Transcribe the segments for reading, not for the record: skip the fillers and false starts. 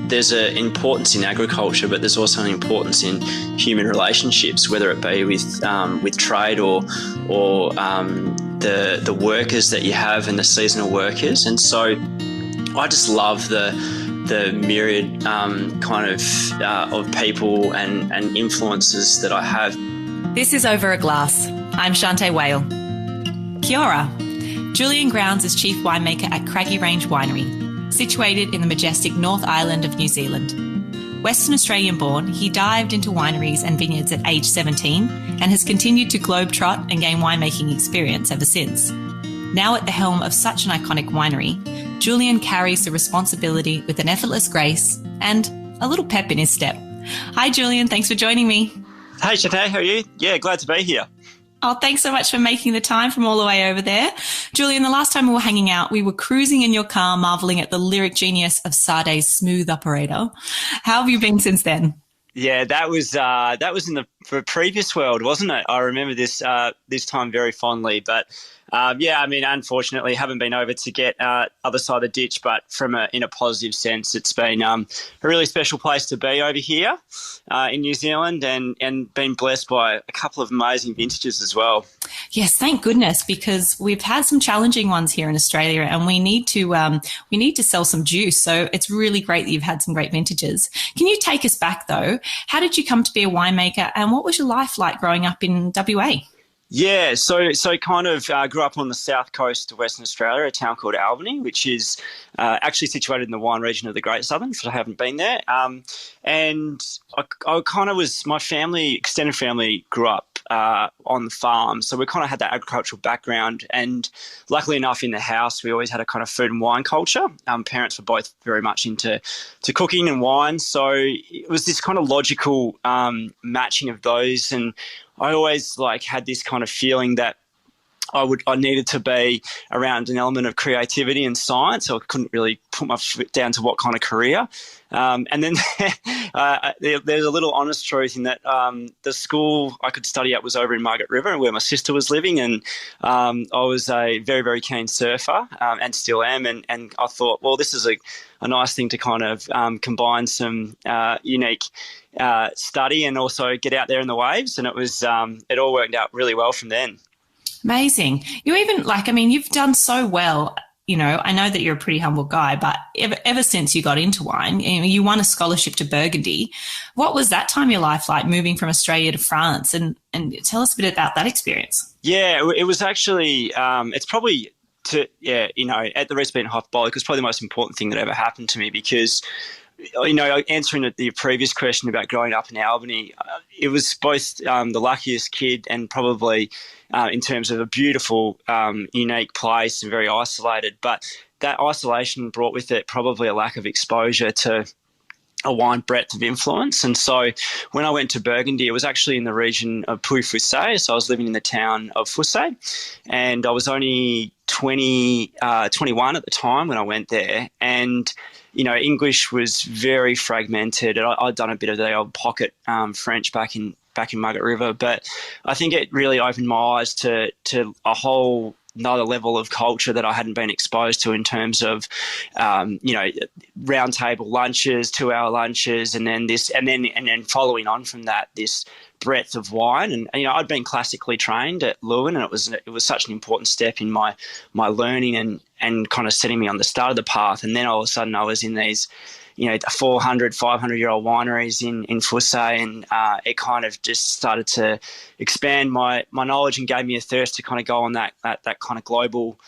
there's an importance in agriculture, but there's also an importance in human relationships, whether it be with trade or the workers that you have and the seasonal workers. And so I just love the myriad of people and influences that I have. This is Over a Glass. I'm Shanteh Wale. Kia ora. Julian grounds as chief winemaker at Craggy Range Winery, situated in the majestic North Island of New Zealand. Western Australian born, he dived into wineries and vineyards at age 17 and has continued to globe-trot and gain winemaking experience ever since. Now at the helm of such an iconic winery, Julian carries the responsibility with an effortless grace and a little pep in his step. Hi, Julian. Thanks for joining me. Hey, Shanteh. How are you? Yeah, glad to be here. Oh, thanks so much for making the time from all the way over there. Julian, the last time we were hanging out, we were cruising in your car, marveling at the lyric genius of Sade's smooth operator. How have you been since then? Yeah, that was in the previous world, wasn't it? I remember this time very fondly. But unfortunately, haven't been over to get other side of the ditch. But in a positive sense, it's been a really special place to be over here in New Zealand, and been blessed by a couple of amazing vintages as well. Yes, thank goodness, because we've had some challenging ones here in Australia, and we need to sell some juice. So it's really great that you've had some great vintages. Can you take us back though? How did you come to be a winemaker, and what was your life like growing up in WA? Yeah, so kind of grew up on the south coast of Western Australia, a town called Albany, which is actually situated in the wine region of the Great Southern, because I haven't been there. And I kind of my extended family grew up on the farm, so we kind of had that agricultural background. And luckily enough, in the house, we always had a kind of food and wine culture. Parents were both very much into cooking and wine, so it was this kind of logical matching of those. And I always had this kind of feeling that I needed to be around an element of creativity and science, so I couldn't really put my foot down to what kind of career. And then there's a little honest truth in that the school I could study at was over in Margaret River, where my sister was living, and I was a very, very keen surfer and still am. And I thought, well, this is a nice thing to kind of combine some unique study and also get out there in the waves. And it all worked out really well from then. Amazing. You even you've done so well. You know, I know that you're a pretty humble guy, but ever since you got into wine, you won a scholarship to Burgundy. What was that time of your life like, moving from Australia to France? And tell us a bit about that experience. Yeah, it was actually, it's probably at the risk of being hyperbolic, it was probably the most important thing that ever happened to me, because answering the previous question about growing up in Albany, it was both the luckiest kid and probably in terms of a beautiful, unique place and very isolated. But that isolation brought with it probably a lack of exposure to a wide breadth of influence. And so when I went to Burgundy, it was actually in the region of Puy-Foussay. So I was living in the town of Foussay, and I was only 21 at the time when I went there. And English was very fragmented. I'd done a bit of the old pocket French back in Margaret River, but I think it really opened my eyes to a whole another level of culture that I hadn't been exposed to, in terms of round table lunches, 2-hour lunches, and then following on from that, this breadth of wine. And I'd been classically trained at Leuven, and it was such an important step in my learning and kind of setting me on the start of the path. And then all of a sudden I was in these 400, 500-year-old wineries in Foussay, and it kind of just started to expand my knowledge and gave me a thirst to kind of go on that kind of global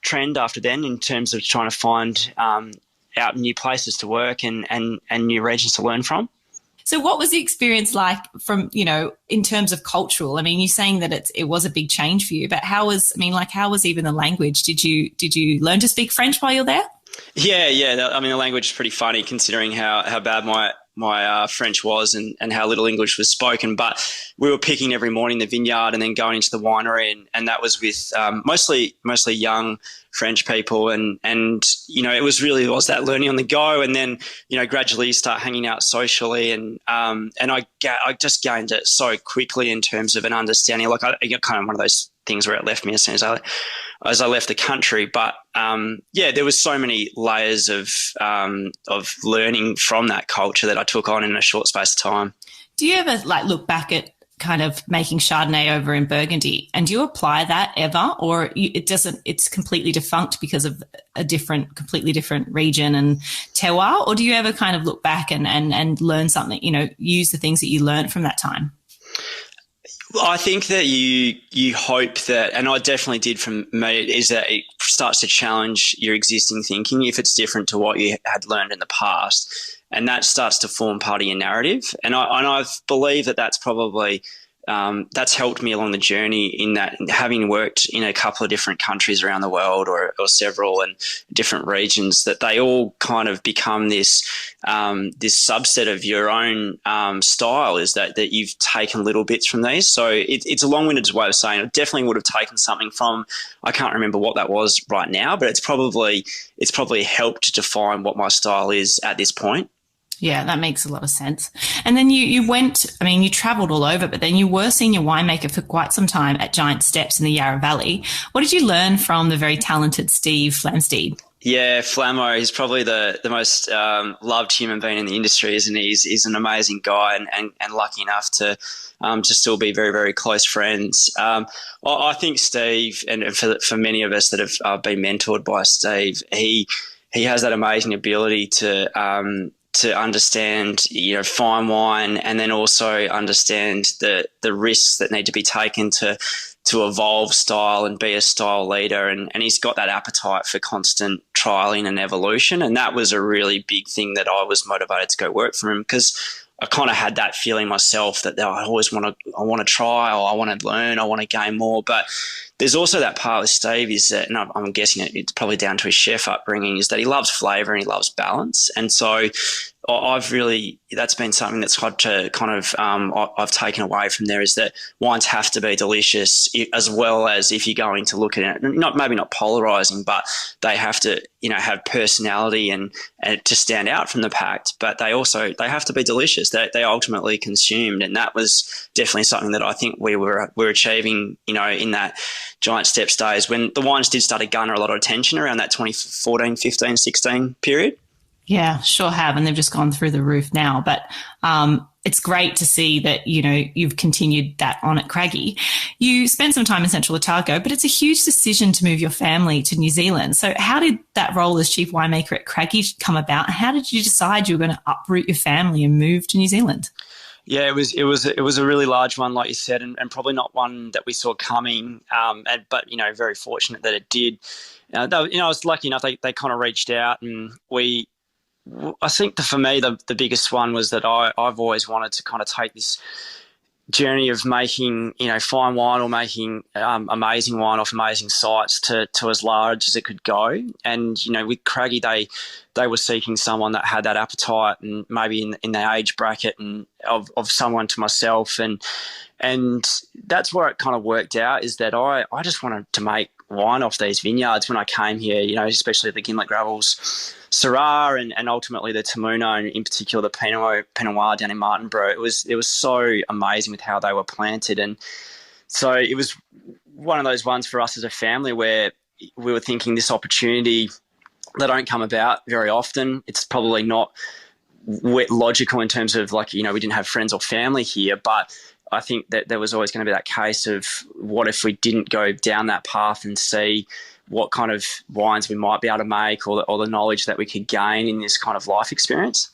trend after then, in terms of trying to find out new places to work and new regions to learn from. So what was the experience like from, in terms of cultural? I mean, you're saying that it was a big change for you, but how was even the language? Did you learn to speak French while you're there? Yeah. I mean, the language is pretty funny, considering how bad my French was and how little English was spoken. But we were picking every morning in the vineyard and then going into the winery, and that was with mostly young French people, and it was that learning on the go, and then gradually you start hanging out socially, and I just gained it so quickly in terms of an understanding. Like I got kind of one of those things where it left me as soon as I left the country, but there was so many layers of learning from that culture that I took on in a short space of time. Do you ever look back at kind of making Chardonnay over in Burgundy, and do you apply that ever, or it's completely defunct because of a completely different region and terroir, or do you ever kind of look back and learn something, use the things that you learned from that time? I think that you hope that, and I definitely did from me, is that it starts to challenge your existing thinking if it's different to what you had learned in the past. And that starts to form part of your narrative. And I believe that that's probably that's helped me along the journey, in that, having worked in a couple of different countries around the world, or several, and different regions, that they all kind of become this subset of your own style, is that you've taken little bits from these. So it's a long-winded way of saying I definitely would have taken something from, I can't remember what that was right now, but it's probably helped to define what my style is at this point. Yeah, that makes a lot of sense. And then you traveled all over, but then you were senior winemaker for quite some time at Giant Steps in the Yarra Valley. What did you learn from the very talented Steve Flamsteed? Yeah, Flamo, he's probably the most loved human being in the industry, isn't he? He's an amazing guy, and lucky enough to still be very, very close friends. I think Steve, and for many of us that have been mentored by Steve, he has that amazing ability to understand, fine wine, and then also understand the risks that need to be taken to evolve style and be a style leader. And he's got that appetite for constant trialing and evolution. And that was a really big thing that I was motivated to go work for him, because I kind of had that feeling myself that I always want to try, or I want to learn, I want to gain more. But there's also that part with Steve, is that, and I'm guessing it's probably down to his chef upbringing, is that he loves flavour and he loves balance. And so that's been something that's had to kind of I've taken away from there, is that wines have to be delicious, as well as, if you're going to look at it, maybe not polarizing, but they have to have personality and to stand out from the pack. But they have to be delicious. They ultimately consumed, and that was definitely something that I think we were achieving. In that Giant Steps days, when the wines did start to garner a lot of attention around that 2014, 15, 16 period. Yeah, sure have. And they've just gone through the roof now. But it's great to see that, you've continued that on at Craggy. You spent some time in Central Otago, but it's a huge decision to move your family to New Zealand. So how did that role as chief winemaker at Craggy come about? How did you decide you were going to uproot your family and move to New Zealand? Yeah, it was a really large one, like you said, and probably not one that we saw coming. But very fortunate that it did. I was lucky enough. They kind of reached out, and I think for me, the biggest one was that I've always wanted to kind of take this journey of making, fine wine, or making amazing wine off amazing sites to as large as it could go. And, with Craggy, they were seeking someone that had that appetite, and maybe in the age bracket and of someone to myself. And that's where it kind of worked out, is that I just wanted to make wine off these vineyards when I came here, especially the Gimlet Gravels, Syrah, and ultimately the Tamuno, and in particular the Pinot Noir down in Martinborough. It was so amazing with how they were planted. And so it was one of those ones for us as a family where we were thinking, this opportunity, they don't come about very often. It's probably not logical in terms of, we didn't have friends or family here, but I think that there was always going to be that case of, what if we didn't go down that path and see what kind of wines we might be able to make, or the knowledge that we could gain in this kind of life experience.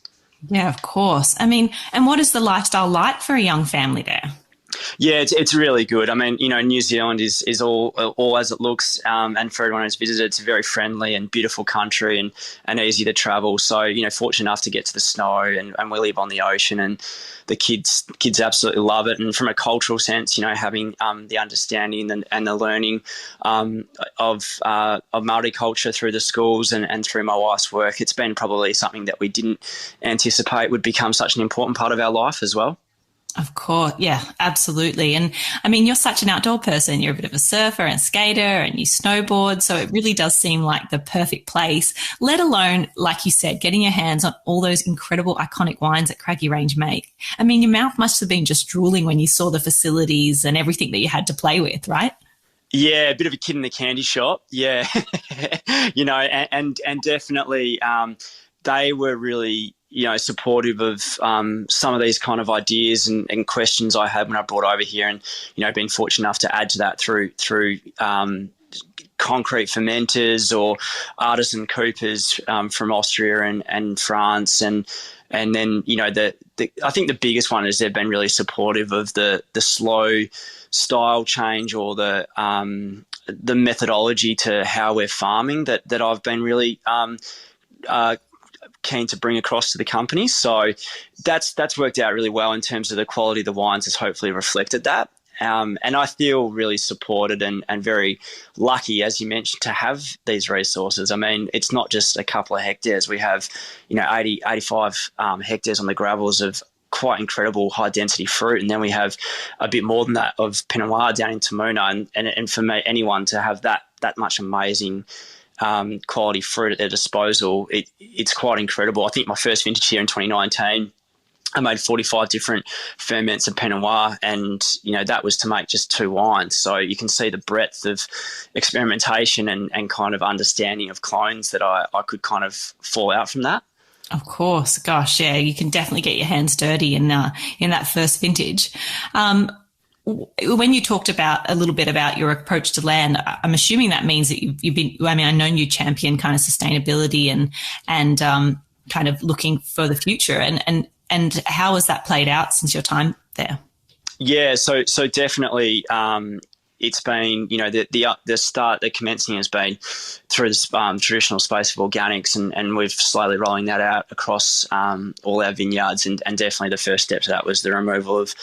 Yeah, of course. And what is the lifestyle like for a young family there? Yeah, it's really good. New Zealand is all as it looks, and for everyone who's visited, it's a very friendly and beautiful country, and easy to travel. So, fortunate enough to get to the snow, and we live on the ocean, and the kids absolutely love it. And from a cultural sense, having the understanding and the learning of Māori culture through the schools and through my wife's work, it's been probably something that we didn't anticipate would become such an important part of our life as well. Of course. Yeah, absolutely. And I mean, you're such an outdoor person. You're a bit of a surfer and skater and you snowboard. So it really does seem like the perfect place, let alone, like you said, getting your hands on all those incredible iconic wines that Craggy Range make. I mean, your mouth must have been just drooling when you saw the facilities and everything that you had to play with, right? Yeah, a bit of a kid in the candy shop. Yeah, and definitely they were really supportive of some of these kind of ideas and questions I had when I brought over here, and been fortunate enough to add to that through concrete fermenters or artisan coopers from Austria and France and then I think the biggest one is they've been really supportive of the slow style change or the methodology to how we're farming that I've been really keen to bring across to the company. So that's worked out really well in terms of the quality of the wines has hopefully reflected that. And I feel really supported and very lucky, as you mentioned, to have these resources. I mean, it's not just a couple of hectares. We have, 85 hectares on the gravels of quite incredible high density fruit. And then we have a bit more than that of Pinot Noir down in Tamuna. And for me, anyone to have that much amazing quality fruit at their disposal, it's quite incredible. I think my first vintage here in 2019, I made 45 different ferments of Pinot Noir, and that was to make just 2 wines. So you can see the breadth of experimentation and kind of understanding of clones that I could kind of fall out from that. Of course, gosh, yeah, you can definitely get your hands dirty in that first vintage. When you talked about a little bit about your approach to land, I'm assuming that means that you've been. I mean, I know you champion kind of sustainability and kind of looking for the future and how has that played out since your time there? Yeah, so definitely it's been, the commencing has been through this traditional space of organics and we've slowly rolling that out across all our vineyards and definitely the first step to that was the removal of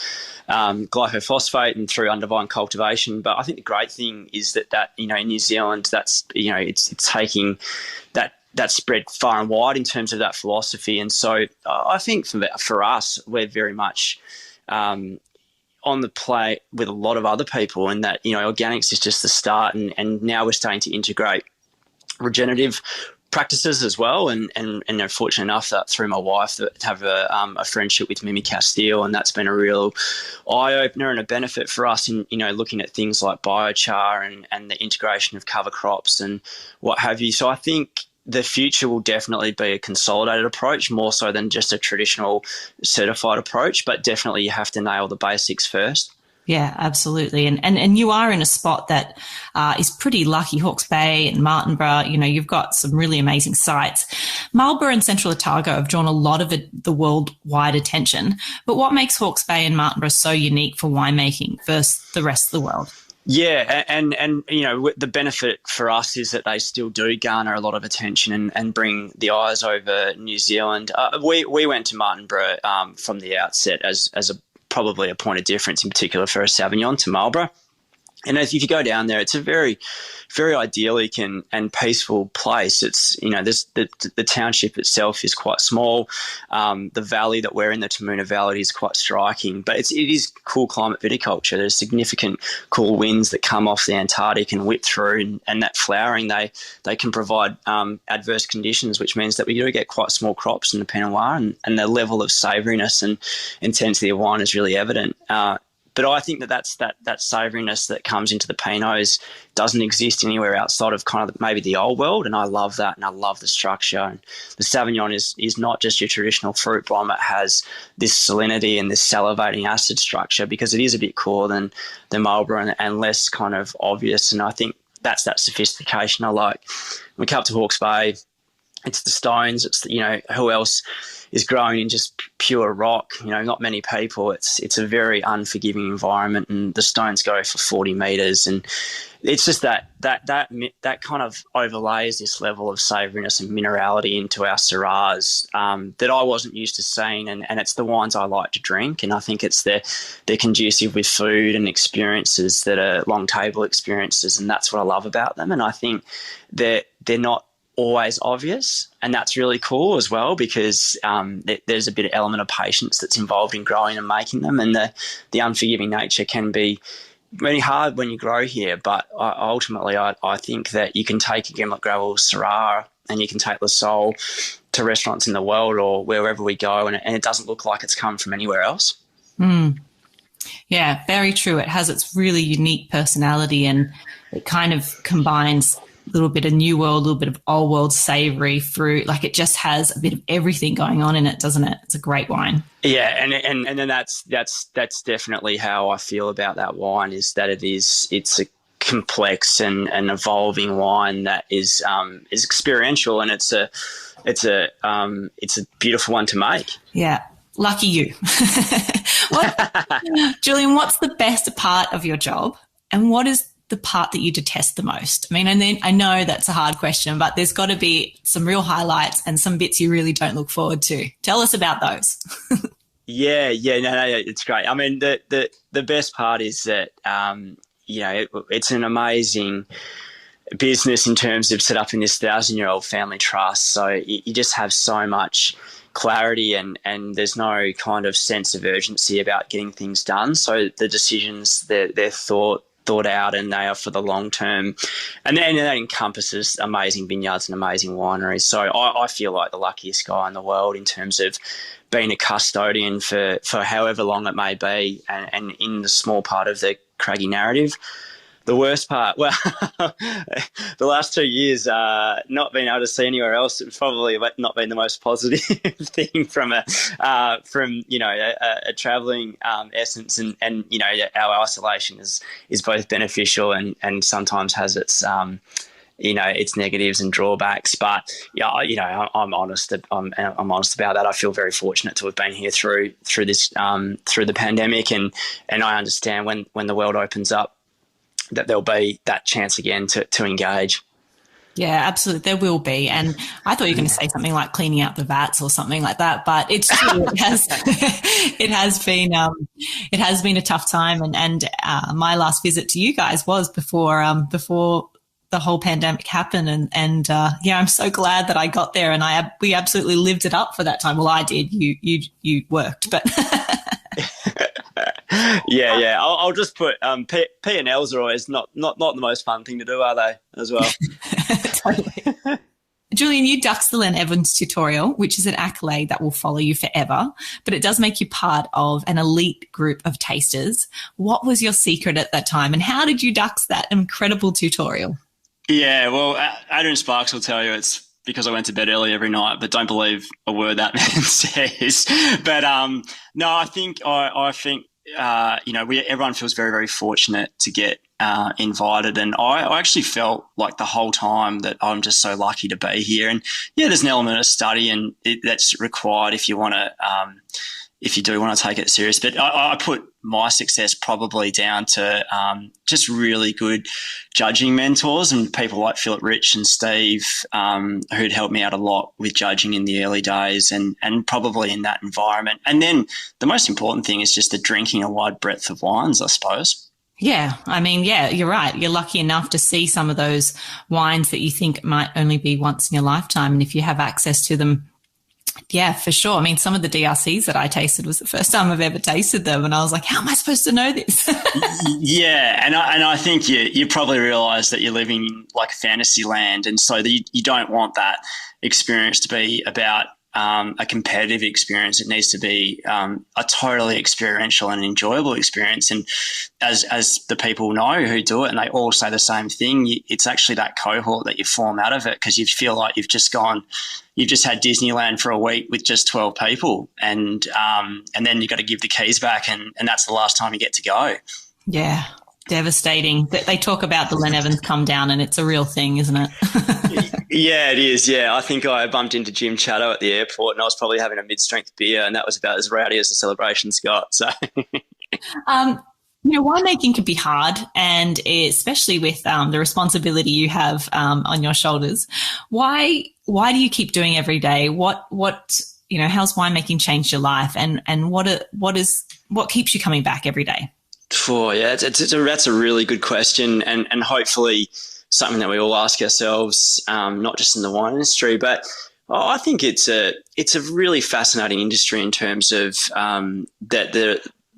glyphosate and through undervine cultivation. But I think the great thing is that in New Zealand, that's, it's taking that spread far and wide in terms of that philosophy. And so I think for us, we're very much on the play with a lot of other people and that, organics is just the start. And now we're starting to integrate regenerative practices as well. And I'm fortunate enough that through my wife that have a friendship with Mimi Castile, and that's been a real eye-opener and a benefit for us in, looking at things like biochar and the integration of cover crops and what have you. So I think the future will definitely be a consolidated approach more so than just a traditional certified approach, but definitely you have to nail the basics first. Yeah, absolutely. And you are in a spot that is pretty lucky, Hawke's Bay and Martinborough. You've got some really amazing sites. Marlborough and Central Otago have drawn a lot of the worldwide attention. But what makes Hawke's Bay and Martinborough so unique for winemaking versus the rest of the world? Yeah, and the benefit for us is that they still do garner a lot of attention and bring the eyes over New Zealand. We went to Martinborough from the outset as probably a point of difference, in particular for a Sauvignon to Marlborough. And if you go down there, it's a very, very idyllic and peaceful place. It's, the township itself is quite small. The valley that we're in, the Tamuna Valley, is quite striking. But it is cool climate viticulture. There's significant cool winds that come off the Antarctic and whip through, and that flowering, they can provide adverse conditions, which means that we do get quite small crops in the Pinot Noir, and the level of savouriness and intensity of wine is really evident. But I think that savouriness that comes into the Pinots doesn't exist anywhere outside of kind of maybe the old world, and I love that, and I love the structure. And the Sauvignon is not just your traditional fruit bomb; it has this salinity and this salivating acid structure because it is a bit cooler than the Marlborough and less kind of obvious. And I think that's that sophistication I like. When we come up to Hawke's Bay, it's the stones. It's who else is growing in just pure rock. Not many people. It's a very unforgiving environment, and the stones go for 40 metres, and it's just that kind of overlays this level of savouriness and minerality into our Syrahs that I wasn't used to seeing, and it's the wines I like to drink, and I think they're conducive with food and experiences that are long table experiences, and that's what I love about them. And I think they're not always obvious, and that's really cool as well, because there's a bit of element of patience that's involved in growing and making them, and the unforgiving nature can be really hard when you grow here. But ultimately, I think that you can take a Gimlet Gravel Syrah and you can take the Sol to restaurants in the world or wherever we go, and it doesn't look like it's come from anywhere else. Yeah, very true. It has its really unique personality, and it kind of combines a little bit of New World, a little bit of Old World savoury fruit. Like, it just has a bit of everything going on in it, doesn't it? It's a great wine. Yeah, and then that's definitely how I feel about that wine, is that it's a complex and evolving wine that is experiential, and it's a beautiful one to make. Yeah. Lucky you. Julian, what's the best part of your job, and what is the part that you detest the most? I mean, and then I know that's a hard question, but there's got to be some real highlights and some bits you really don't look forward to. Tell us about those. No, it's great. I mean, the best part is that it's an amazing business in terms of set up in this 1,000-year-old family trust. So you just have so much clarity, and there's no kind of sense of urgency about getting things done. So the decisions, they're thought out, and they are for the long term. And then that encompasses amazing vineyards and amazing wineries. So I feel like the luckiest guy in the world in terms of being a custodian for however long it may be, and in the small part of the Craggy narrative. The worst part, well, the last 2 years, not being able to see anywhere else, it's probably not been the most positive thing from a travelling essence, and our isolation is both beneficial and sometimes has its its negatives and drawbacks. But I'm honest. I'm honest about that. I feel very fortunate to have been here through this through the pandemic, and I understand when the world opens up, that there'll be that chance again to engage. Yeah, absolutely. There will be. And I thought you were going to say something like cleaning out the vats or something like that, but it's true. It has been a tough time. And my last visit to you guys was before the whole pandemic happened. And I'm so glad that I got there, and we absolutely lived it up for that time. Well, I did. You worked, but Yeah. I'll just put P&Ls are always not the most fun thing to do, are they, as well? Totally. Julian, you duxed the Len Evans tutorial, which is an accolade that will follow you forever, but it does make you part of an elite group of tasters. What was your secret at that time, and how did you dux that incredible tutorial? Yeah, well, Adrian Sparks will tell you it's because I went to bed early every night, but don't believe a word that man says. But no, I think everyone feels very, very fortunate to get invited, and I actually felt like the whole time that I'm just so lucky to be here. And yeah, there's an element of study, and that's required if you want to. If you do want to take it serious. But I put my success probably down to just really good judging mentors and people like Philip Rich and Steve, who'd helped me out a lot with judging in the early days, and probably in that environment. And then the most important thing is just the drinking a wide breadth of wines, I suppose. Yeah, I mean, yeah, you're right. You're lucky enough to see some of those wines that you think might only be once in your lifetime. And if you have access to them, yeah, for sure. I mean, some of the DRCs that I tasted was the first time I've ever tasted them, and I was like, how am I supposed to know this? Yeah, and I think you probably realise that you're living in like a fantasy land, and so you don't want that experience to be about a competitive experience. It needs to be a totally experiential and enjoyable experience. And as the people know who do it, and they all say the same thing, it's actually that cohort that you form out of it, because you feel like you've just had Disneyland for a week with just 12 people, and then you've got to give the keys back, and that's the last time you get to go. Yeah, devastating. They talk about the Len Evans come down, and it's a real thing, isn't it? Yeah, it is. Yeah, I think I bumped into Jim Chatto at the airport, and I was probably having a mid-strength beer, and that was about as rowdy as the celebrations got. So, winemaking can be hard, and especially with the responsibility you have on your shoulders. Why do you keep doing every day? How's winemaking changed your life, and what keeps you coming back every day? That's a really good question, and hopefully something that we all ask ourselves, not just in the wine industry, but I think it's a really fascinating industry in terms of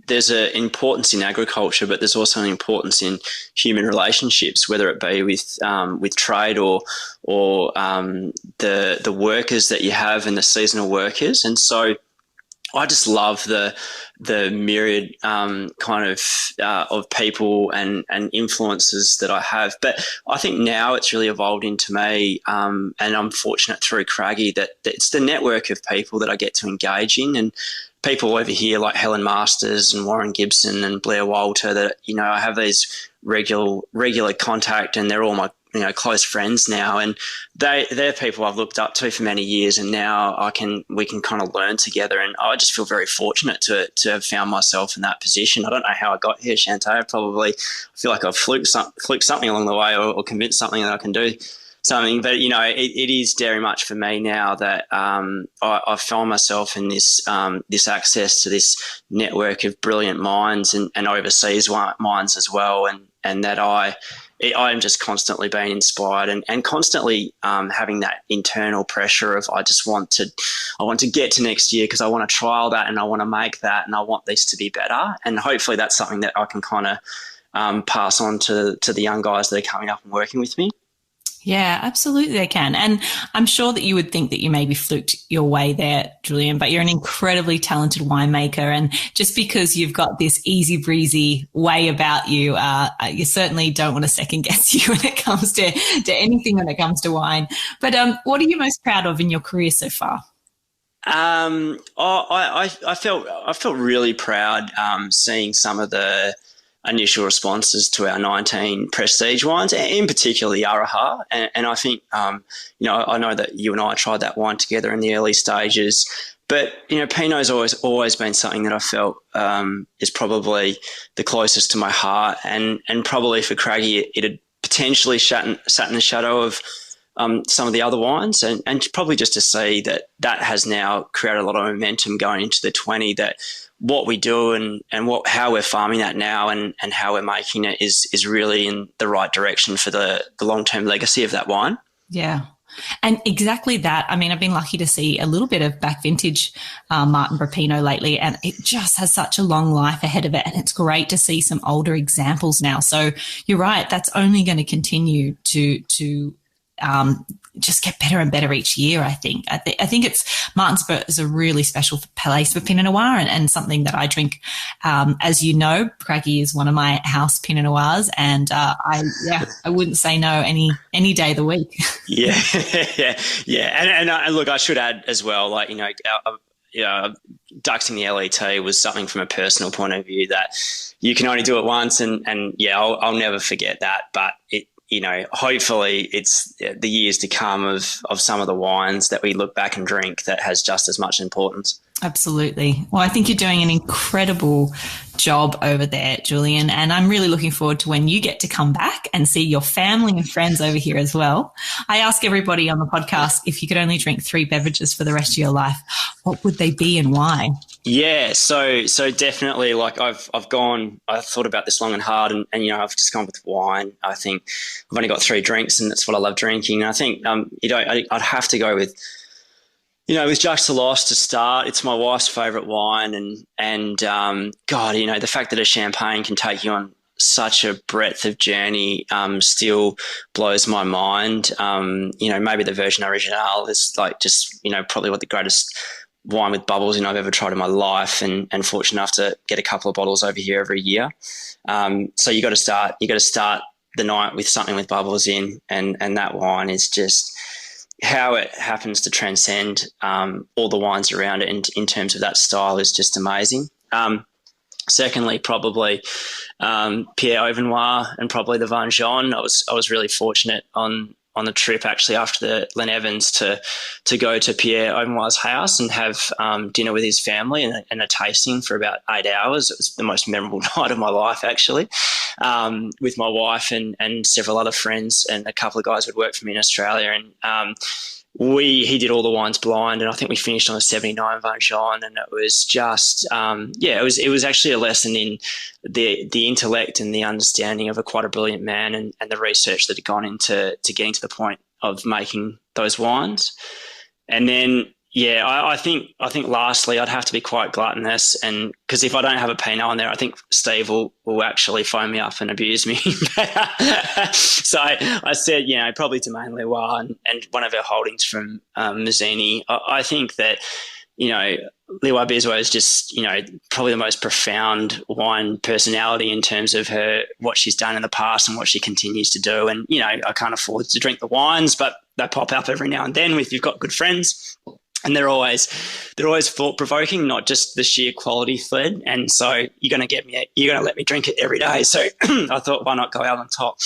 there's an importance in agriculture, but there's also an importance in human relationships, whether it be with trade or the workers that you have and the seasonal workers. And so I just love the myriad of people and influences that I have. But I think now it's really evolved into me, and I'm fortunate through Craggy that it's the network of people that I get to engage in, and people over here like Helen Masters and Warren Gibson and Blair Walter that, I have these regular contact, and they're all my close friends now, and they're people I've looked up to for many years, and now we can kind of learn together, and I just feel very fortunate to have found myself in that position. I don't know how I got here, Shanteh. I feel like I've fluked something along the way, or convinced something that I can do something, but it is very much for me now that I find myself in this access to this network of brilliant minds and overseas minds as well, and that I am just constantly being inspired and constantly having that internal pressure of I want to get to next year because I want to trial that and I want to make that and I want this to be better, and hopefully that's something that I can kind of pass on to the young guys that are coming up and working with me. Yeah, absolutely they can. And I'm sure that you would think that you maybe fluked your way there, Julian, but you're an incredibly talented winemaker. And just because you've got this easy breezy way about you, you certainly don't want to second guess you when it comes to anything when it comes to wine. But what are you most proud of in your career so far? I felt really proud seeing some of the initial responses to our 19 prestige wines, in particular the Araha. And I think, I know that you and I tried that wine together in the early stages, but, Pinot's always been something that I felt is probably the closest to my heart. And probably for Craggy, it had potentially sat in the shadow of some of the other wines, and probably just to see that has now created a lot of momentum going into the 20, that what we do and how we're farming that now and how we're making it is really in the right direction for the long-term legacy of that wine. Yeah. And exactly that. I mean, I've been lucky to see a little bit of back vintage Martinborough Pinot lately, and it just has such a long life ahead of it. And it's great to see some older examples now. So you're right. That's only going to continue to just get better and better each year, I think. I think it's Martinsburg is a really special place for Pinot Noir and something that I drink. As you know, Craggy is one of my house Pinot Noirs, and I wouldn't say no any day of the week. Yeah. And look, I should add as well, like, ducting the LET was something from a personal point of view that you can only do it once, and I'll never forget that. But it, hopefully it's the years to come of some of the wines that we look back and drink that has just as much importance. Absolutely. Well, I think you're doing an incredible job over there, Julian, and I'm really looking forward to when you get to come back and see your family and friends over here as well. I ask everybody on the podcast, if you could only drink 3 beverages for the rest of your life, what would they be and why? Yeah, so definitely, like I've thought about this long and hard, and I've just gone with wine. I think I've only got 3 drinks, and that's what I love drinking. And I think I'd have to go with with Jacques Delos to start. It's my wife's favourite wine, and God, the fact that a champagne can take you on such a breadth of journey still blows my mind. Maybe the version original is like just probably what the greatest wine with bubbles I've ever tried in my life, and fortunate enough to get a couple of bottles over here every year. So you got to start the night with something with bubbles in, and that wine is just how it happens to transcend all the wines around it in terms of that style is just amazing. Secondly, probably Pierre Auvernois and probably the Vin Jaune. I was really fortunate on the trip actually after the Len Evans to go to Pierre Auvernois' house and have dinner with his family and a tasting for about 8 hours. It was the most memorable night of my life actually, with my wife and several other friends and a couple of guys who'd worked for me in Australia. And he did all the wines blind, and I think we finished on a 79 Vin Jaune, and it was just it was actually a lesson in the intellect and the understanding of quite a brilliant man, and the research that had gone into getting to the point of making those wines. And then I think lastly I'd have to be quite gluttonous, and because if I don't have a Pinot in there, I think Steve will actually phone me up and abuse me. So I said, probably Domaine Leroy and one of our holdings from Mazzini. I think that, Leroy Bezois is just, probably the most profound wine personality in terms of what she's done in the past and what she continues to do. And, I can't afford to drink the wines, but they pop up every now and then if you've got good friends. And they're always thought provoking, not just the sheer quality fled. And so you're going to let me drink it every day. So I thought, why not go out on top?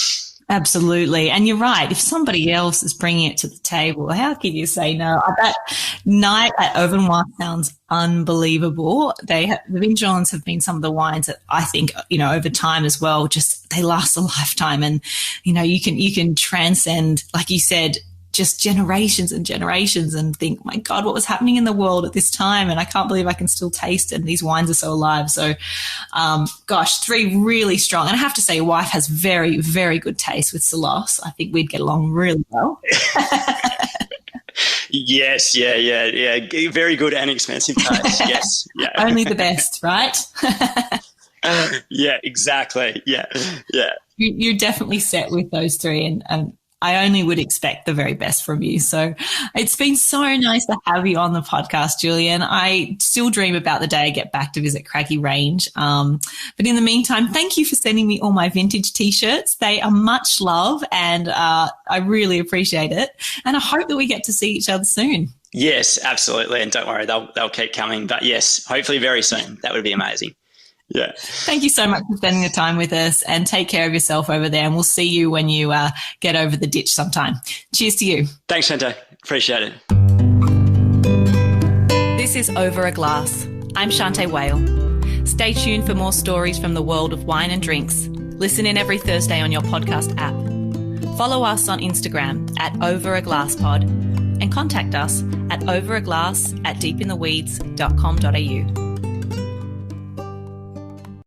Absolutely. And you're right. If somebody else is bringing it to the table, how can you say no? That night at Overnoise sounds unbelievable. The Vin Jaunes have been some of the wines that I think, over time as well, just they last a lifetime. And, you can transcend, like you said, just generations and generations, and think, my God, what was happening in the world at this time? And I can't believe I can still taste it. And these wines are so alive. So, three really strong. And I have to say, your wife has very, very good taste with Salos. I think we'd get along really well. Yes. Yeah. Very good and expensive taste. Yes. Yeah. Only the best, right? Yeah, exactly. Yeah. You're definitely set with those three, and I only would expect the very best from you. So it's been so nice to have you on the podcast, Julian. I still dream about the day I get back to visit Craggy Range. But in the meantime, thank you for sending me all my vintage T-shirts. They are much love, and I really appreciate it. And I hope that we get to see each other soon. Yes, absolutely. And don't worry, they'll keep coming. But yes, hopefully very soon. That would be amazing. Yeah. Thank you so much for spending the time with us, and take care of yourself over there. And we'll see you when you get over the ditch sometime. Cheers to you. Thanks, Shanteh. Appreciate it. This is Over a Glass. I'm Shanteh Wale. Stay tuned for more stories from the world of wine and drinks. Listen in every Thursday on your podcast app. Follow us on Instagram at overaglasspod, and contact us at overaglass@deepintheweeds.com.au.